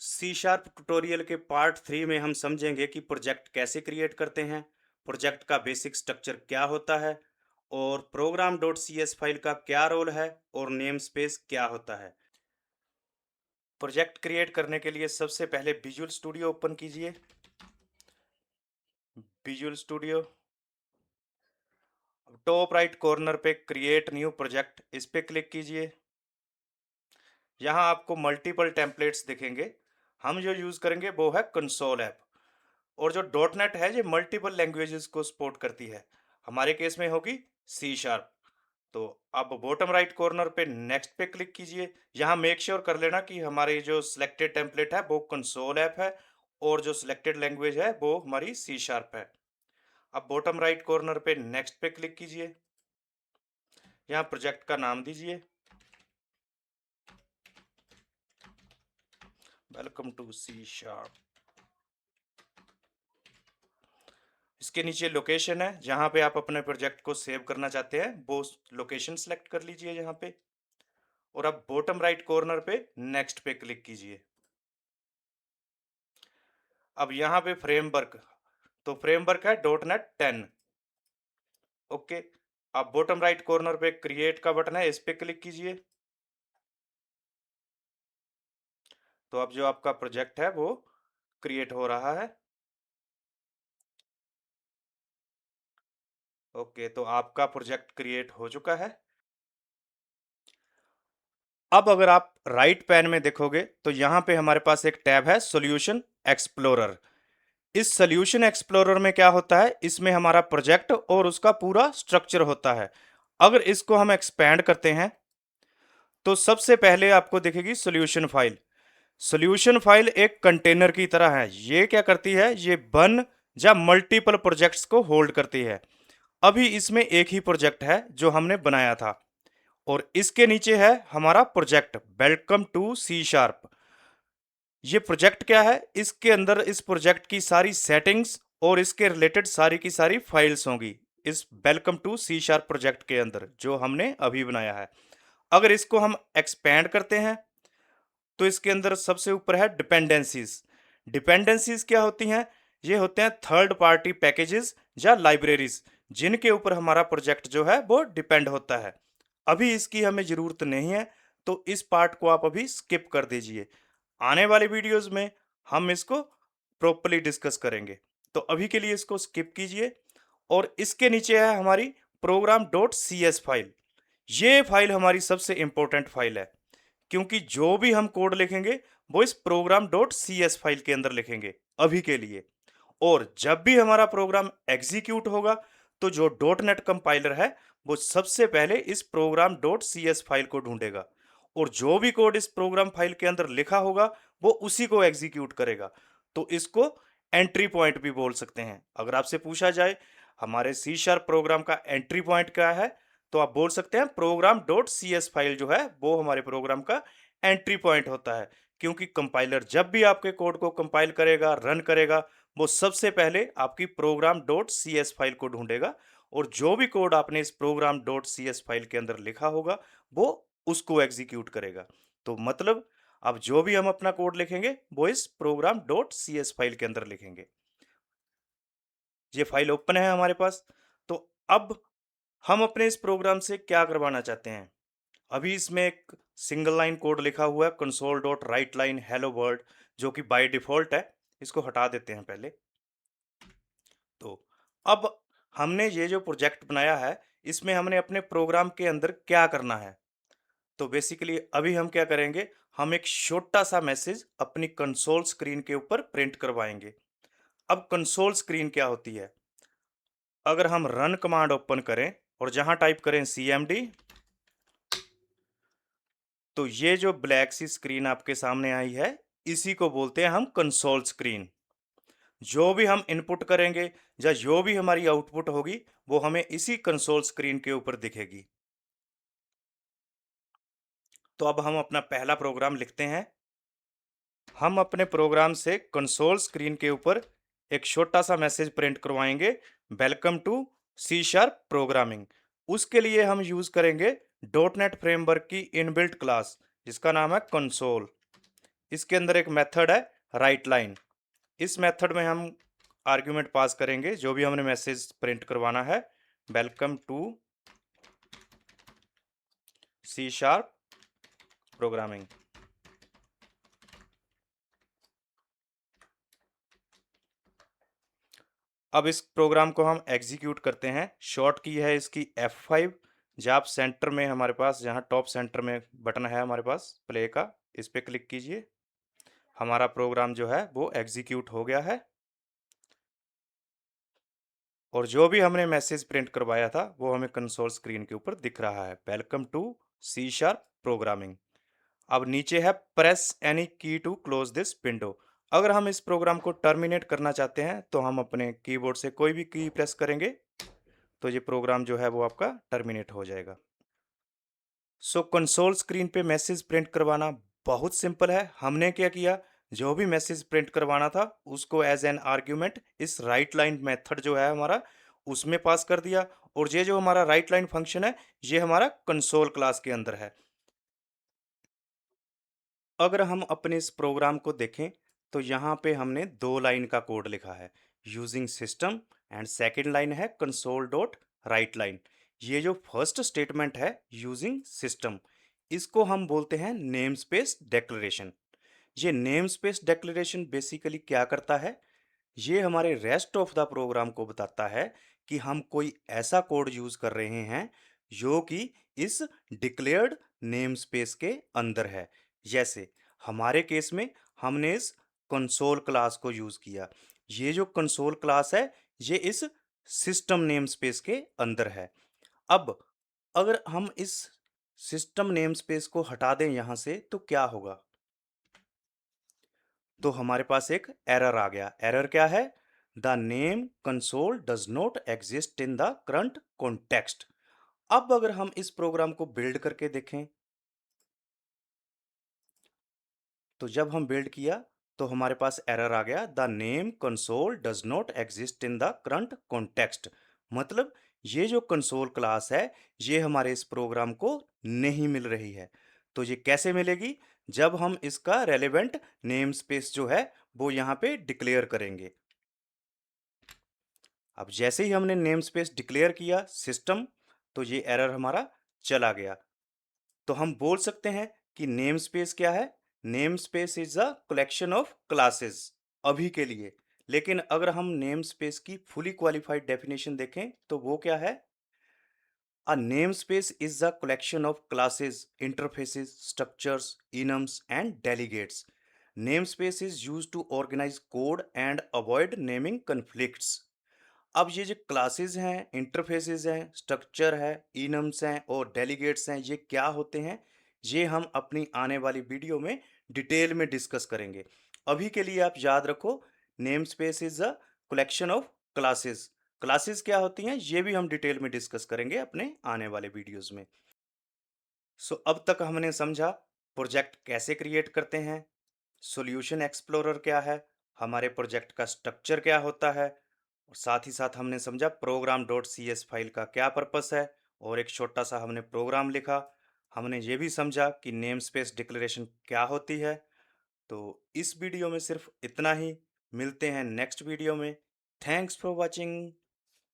C sharp tutorial के part 3 में हम समझेंगे कि प्रोजेक्ट कैसे क्रिएट करते हैं, प्रोजेक्ट का बेसिक स्ट्रक्चर क्या होता है और program dot C S file का क्या रोल है और नेम स्पेस क्या होता है। प्रोजेक्ट क्रिएट करने के लिए सबसे पहले विजुअल स्टूडियो ओपन कीजिए। Visual studio, top right corner पे क्रिएट न्यू प्रोजेक्ट, इस पे क्लिक कीजिए। यहाँ आपको मल्टीपल टेम्पलेट्स दिखेंगे। हम जो यूज़ करेंगे वो है कंसोल ऐप। और जो डॉट नेट है ये मल्टीपल लैंग्वेजेस को सपोर्ट करती है। हमारे केस में होगी सी शार्प। तो अब बॉटम राइट कॉर्नर पे नेक्स्ट पे क्लिक कीजिए। यहाँ मेक श्योर कर लेना कि हमारी जो सिलेक्टेड टेम्पलेट है वो कंसोल ऐप है और जो सिलेक्टेड लैंग्वेज है वो हमारी सी शार्प है। अब बॉटम राइट कॉर्नर पे नेक्स्ट पे क्लिक कीजिए। यहाँ प्रोजेक्ट का नाम दीजिए, वेलकम टू सी शार्प। इसके नीचे लोकेशन है, जहाँ पे आप अपने प्रोजेक्ट को सेव करना चाहते हैं वो लोकेशन सेलेक्ट कर लीजिए यहाँ पे। और अब बॉटम राइट कॉर्नर पे नेक्स्ट पे क्लिक कीजिए। अब यहाँ पे फ्रेमवर्क, तो फ्रेमवर्क है डॉट नेट 10। ओके। अब बॉटम राइट कॉर्नर पे क्रिएट का बटन है, इस पे क्लिक कीजिए। तो अब जो आपका प्रोजेक्ट है वो क्रिएट हो रहा है। ओके, तो आपका प्रोजेक्ट क्रिएट हो चुका है। अब अगर आप राइट पैन में देखोगे तो यहाँ पे हमारे पास एक टैब है सॉल्यूशन एक्सप्लोरर। इस सॉल्यूशन एक्सप्लोरर में क्या होता है, इसमें हमारा प्रोजेक्ट और उसका पूरा स्ट्रक्चर होता है। अगर इसको हम एक्सपैंड करते हैं तो सबसे पहले आपको दिखेगी सॉल्यूशन फाइल। सॉल्यूशन फाइल एक कंटेनर की तरह है। ये क्या करती है, ये वन या मल्टीपल प्रोजेक्ट्स को होल्ड करती है। अभी इसमें एक ही प्रोजेक्ट है जो हमने बनाया था और इसके नीचे है हमारा project welcome to C sharp. ये प्रोजेक्ट क्या है, इसके अंदर इस प्रोजेक्ट की सारी सेटिंग्स और इसके रिलेटेड सारी की सारी फाइल्स होंगी इस welcome to C sharp project के अंदर जो हमने अभी बनाया है। अगर इसको हम एक्सपैंड करते हैं तो इसके अंदर सबसे ऊपर है डिपेंडेंसीज। डिपेंडेंसीज क्या होती हैं, ये होते हैं थर्ड पार्टी पैकेजेस या लाइब्रेरीज जिनके ऊपर हमारा प्रोजेक्ट जो है वो डिपेंड होता है। अभी इसकी हमें ज़रूरत नहीं है, तो इस पार्ट को आप अभी स्किप कर दीजिए। आने वाले वीडियोस में हम इसको प्रॉपर्ली डिस्कस करेंगे। तो अभी के लिए इसको स्किप कीजिए। और इसके नीचे है हमारी program dot C S file. ये फाइल हमारी सबसे इंपॉर्टेंट फाइल है, क्योंकि जो भी हम कोड लिखेंगे वो इस program dot C S file के अंदर लिखेंगे अभी के लिए। और जब भी हमारा प्रोग्राम एग्जीक्यूट होगा तो जो डॉट नेट कंपाइलर है वो सबसे पहले इस program dot C S file को ढूंढेगा और जो भी कोड इस प्रोग्राम फाइल के अंदर लिखा होगा वो उसी को एग्जीक्यूट करेगा। तो इसको एंट्री पॉइंट भी बोल सकते हैं। अगर आपसे पूछा जाए हमारे सी शार्प प्रोग्राम का एंट्री पॉइंट क्या है, तो आप बोल सकते हैं program dot C S file जो है वो हमारे प्रोग्राम का एंट्री पॉइंट होता है। क्योंकि कंपाइलर जब भी आपके कोड को कंपाइल करेगा, रन करेगा, वो सबसे पहले आपकी program dot C S file को ढूंढेगा और जो भी कोड आपने इस program dot C S file के अंदर लिखा होगा वो उसको एग्जीक्यूट करेगा। तो मतलब अब जो भी हम अपना कोड लिखेंगे वो इस program dot C S file के अंदर लिखेंगे। ये फाइल ओपन है हमारे पास। तो अब हम अपने इस प्रोग्राम से क्या करवाना चाहते हैं। अभी इसमें एक सिंगल लाइन कोड लिखा हुआ है console dot right line hello world, जो कि बाय डिफॉल्ट है। इसको हटा देते हैं पहले। तो अब हमने ये जो प्रोजेक्ट बनाया है इसमें हमने अपने प्रोग्राम के अंदर क्या करना है। तो बेसिकली अभी हम क्या करेंगे, हम एक छोटा सा मैसेज अपनी कंसोल स्क्रीन के ऊपर प्रिंट करवाएंगे। अब कंसोल स्क्रीन क्या होती है, अगर हम रन कमांड ओपन करें और जहां टाइप करें cmd, तो ये जो ब्लैक सी स्क्रीन आपके सामने आई है इसी को बोलते हैं हम कंसोल स्क्रीन। जो भी हम इनपुट करेंगे या जो भी हमारी आउटपुट होगी वो हमें इसी कंसोल स्क्रीन के ऊपर दिखेगी। तो अब हम अपना पहला प्रोग्राम लिखते हैं। हम अपने प्रोग्राम से कंसोल स्क्रीन के ऊपर एक छोटा सा मैसेज प्रिंट करवाएंगे, welcome to C sharp programming. उसके लिए हम यूज करेंगे डॉट नेट फ्रेमवर्क की इनबिल्ट क्लास जिसका नाम है कंसोल। इसके अंदर एक मेथड है राइट लाइन। इस मेथड में हम आर्ग्यूमेंट पास करेंगे जो भी हमने मैसेज प्रिंट करवाना है, welcome to C sharp programming. अब इस प्रोग्राम को हम एग्जीक्यूट करते हैं। शॉर्ट की है इसकी F5। जब आप सेंटर में, हमारे पास जहाँ टॉप सेंटर में बटन है हमारे पास प्ले का, इस पे क्लिक कीजिए। हमारा प्रोग्राम जो है वो एग्जीक्यूट हो गया है और जो भी हमने मैसेज प्रिंट करवाया था वो हमें कंसोल स्क्रीन के ऊपर दिख रहा है, welcome to C sharp programming. अब नीचे है press any key to close this window. अगर हम इस प्रोग्राम को टर्मिनेट करना चाहते हैं तो हम अपने कीबोर्ड से कोई भी की प्रेस करेंगे तो ये प्रोग्राम जो है वो आपका टर्मिनेट हो जाएगा। सो कंसोल स्क्रीन पे मैसेज प्रिंट करवाना बहुत सिंपल है। हमने क्या किया, जो भी मैसेज प्रिंट करवाना था उसको एज एन आर्ग्यूमेंट इस राइट लाइन मेथड जो है हमारा उसमें पास कर दिया, और ये जो हमारा राइट लाइन फंक्शन है ये हमारा कंसोल क्लास के अंदर है। अगर हम अपने इस प्रोग्राम को देखें तो यहाँ पे हमने दो लाइन का कोड लिखा है, using system, and second line है कंसोल डॉट राइट लाइन। ये जो फर्स्ट स्टेटमेंट है यूजिंग सिस्टम, इसको हम बोलते हैं नेम स्पेस डेक्लेरेशन। ये नेम स्पेस डेक्लेरेशन बेसिकली क्या करता है, ये हमारे रेस्ट ऑफ द प्रोग्राम को बताता है कि हम कोई ऐसा कोड यूज कर रहे हैं जो कि इस डिक्लेयर्ड नेम स्पेस के अंदर है। जैसे हमारे केस में हमने इस कंसोल क्लास को यूज किया। ये जो कंसोल क्लास है ये इस सिस्टम नेम स्पेस के अंदर है। अब अगर हम इस सिस्टम नेम स्पेस को हटा दें यहां से तो क्या होगा, तो हमारे पास एक एरर आ गया। एरर क्या है, the name console does not exist in the current context. अब अगर हम इस प्रोग्राम को बिल्ड करके देखें तो जब हम बिल्ड किया तो हमारे पास एरर आ गया, the name console does not exist in the current context. मतलब ये जो कंसोल क्लास है ये हमारे इस प्रोग्राम को नहीं मिल रही है। तो ये कैसे मिलेगी, जब हम इसका रेलेवेंट नेम स्पेस जो है वो यहाँ पे डिक्लेयर करेंगे। अब जैसे ही हमने नेम स्पेस डिक्लेयर किया सिस्टम, तो ये एरर हमारा चला गया। तो हम बोल सकते हैं कि नेम स्पेस क्या है, name space is a collection of classes अभी के लिए। लेकिन अगर हम नेम स्पेस की फुली क्वालिफाइड डेफिनेशन देखें तो वो क्या है, a namespace is a collection of classes, interfaces, structures, enums, and delegates. Namespace is used to organize code and avoid naming conflicts. अब ये जो क्लासेस हैं, इंटरफेसेस हैं, स्ट्रक्चर है, इनम्स हैं और डेलीगेट्स हैं, ये क्या होते हैं, ये हम अपनी आने वाली वीडियो में डिटेल में डिस्कस करेंगे। अभी के लिए आप याद रखो, name space is a collection of classes. Classes क्या होती हैं ये भी हम डिटेल में डिस्कस करेंगे अपने आने वाले वीडियोस में। सो अब तक हमने समझा प्रोजेक्ट कैसे क्रिएट करते हैं, सॉल्यूशन एक्सप्लोरर क्या है, हमारे प्रोजेक्ट का स्ट्रक्चर क्या होता है, और साथ ही साथ हमने समझा program dot C S file का क्या पर्पस है, और एक छोटा सा हमने प्रोग्राम लिखा। हमने ये भी समझा कि नेम स्पेस डिक्लेरेशन क्या होती है। तो इस वीडियो में सिर्फ इतना ही, मिलते हैं नेक्स्ट वीडियो में। Thanks for watching.